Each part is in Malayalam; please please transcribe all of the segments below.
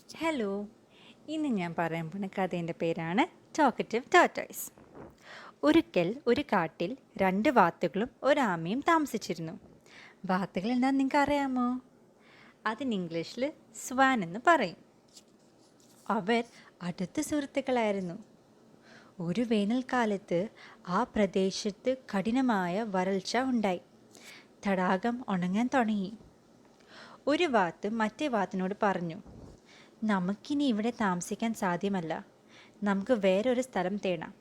ഹലോ, ഇന്ന് ഞാൻ പറയാൻ പോകുന്ന കഥേൻ്റെ പേരാണ് ടോക്കറ്റീവ് ടോർട്ടോയ്സ്. ഒരിക്കൽ ഒരു കാട്ടിൽ 2 വാത്തുകളും ഒരാമയും താമസിച്ചിരുന്നു. വാത്തുകൾ എന്താണെന്ന് നിങ്ങൾക്ക് അറിയാമോ? അതിന് ഇംഗ്ലീഷിൽ സ്വാൻ എന്ന് പറയും. അവർ അടുത്ത സുഹൃത്തുക്കളായിരുന്നു. ഒരു വേനൽക്കാലത്ത് ആ പ്രദേശത്ത് കഠിനമായ വരൾച്ച ഉണ്ടായി. തടാകം ഉണങ്ങാൻ തുടങ്ങി. ഒരു വാത്ത് മറ്റേ വാത്തിനോട് പറഞ്ഞു, നമുക്കിനി ഇവിടെ താമസിക്കാൻ സാധ്യമല്ല. നമുക്ക് വേറൊരു സ്ഥലം തേടാം.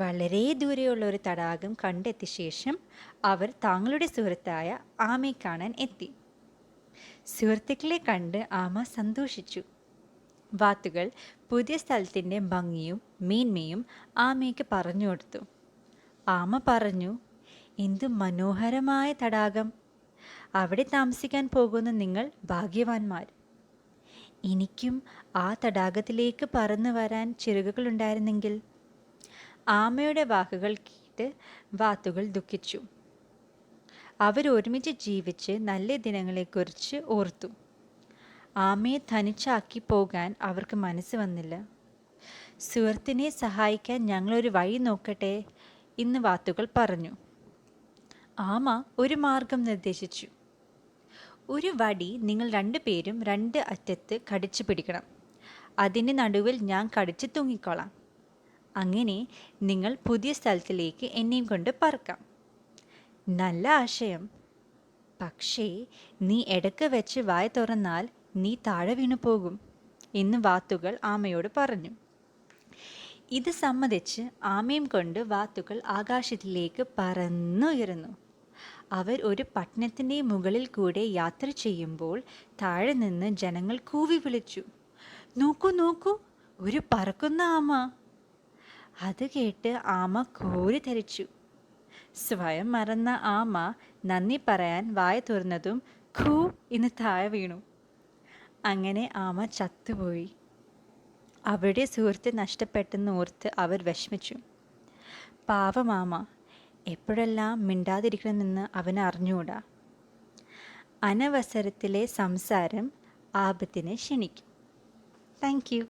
വളരെ ദൂരെയുള്ള ഒരു തടാകം കണ്ടെത്തിയ ശേഷം അവർ തങ്ങളുടെ സുഹൃത്തായ ആമയെ കാണാൻ എത്തി. സുഹൃത്തുക്കളെ കണ്ട് ആമ സന്തോഷിച്ചു. വാത്തുകൾ പുതിയ സ്ഥലത്തിൻ്റെ ഭംഗിയും മേന്മയും ആമയ്ക്ക് പറഞ്ഞു കൊടുത്തു. ആമ പറഞ്ഞു, എന്തു മനോഹരമായ തടാകം! അവിടെ താമസിക്കാൻ പോകുന്ന നിങ്ങൾ ഭാഗ്യവാന്മാർ. എനിക്കും ആ തടാകത്തിലേക്ക് പറന്നു വരാൻ ചിറകുകളുണ്ടായിരുന്നെങ്കിൽ. ആമയുടെ വാക്കുകൾ കേട്ട് വാത്തുകൾ ദുഃഖിച്ചു. അവരൊരുമിച്ച് ജീവിച്ച് നല്ല ദിനങ്ങളെക്കുറിച്ച് ഓർത്തു. ആമയെ തനിച്ചാക്കി പോകാൻ അവർക്ക് മനസ്സ് വന്നില്ല. സുഹൃത്തിനെ സഹായിക്കാൻ ഞങ്ങളൊരു വഴി നോക്കട്ടെ എന്ന് വാത്തുകൾ പറഞ്ഞു. ആമ ഒരു മാർഗം നിർദ്ദേശിച്ചു. ഒരു വടി നിങ്ങൾ 2 പേരും 2 അറ്റത്ത് കടിച്ചു പിടിക്കണം. അതിൻ്റെ നടുവിൽ ഞാൻ കടിച്ച് തൂങ്ങിക്കോളാം. അങ്ങനെ നിങ്ങൾ പുതിയ സ്ഥലത്തിലേക്ക് എന്നെയും കൊണ്ട് പറക്കാം. നല്ല ആശയം. പക്ഷേ നീ ഇടയ്ക്ക് വെച്ച് വായ തുറന്നാൽ നീ താഴെ വീണു പോകും എന്ന് വാത്തുകൾ ആമയോട് പറഞ്ഞു. ഇത് സമ്മതിച്ച് ആമയും കൊണ്ട് വാത്തുകൾ ആകാശത്തിലേക്ക് പറന്നുയർന്നു. അവർ ഒരു പട്ടണത്തിൻ്റെ മുകളിൽ കൂടെ യാത്ര ചെയ്യുമ്പോൾ താഴെ നിന്ന് ജനങ്ങൾ കൂവി വിളിച്ചു, നോക്കൂ നോക്കൂ, ഒരു പറക്കുന്ന ആമ! അത് കേട്ട് ആമ കോരിത്തരിച്ചു. സ്വയം മറന്ന ആമ നന്ദി പറയാൻ വായ തുറന്നതും ഖൂ എന്ന് താഴെ വീണു. അങ്ങനെ ആമ ചത്തുപോയി. അവരുടെ സുഹൃത്ത് നഷ്ടപ്പെട്ടെന്ന് ഓർത്ത് അവർ വിഷമിച്ചു. പാവമാമ, എപ്പോഴെല്ലാം മിണ്ടാതിരിക്കണമെന്ന് അവന് അറിഞ്ഞുകൂടാ. അനവസരത്തിലെ സംസാരം ആപത്തിനെ ക്ഷണിക്കും. Thank you.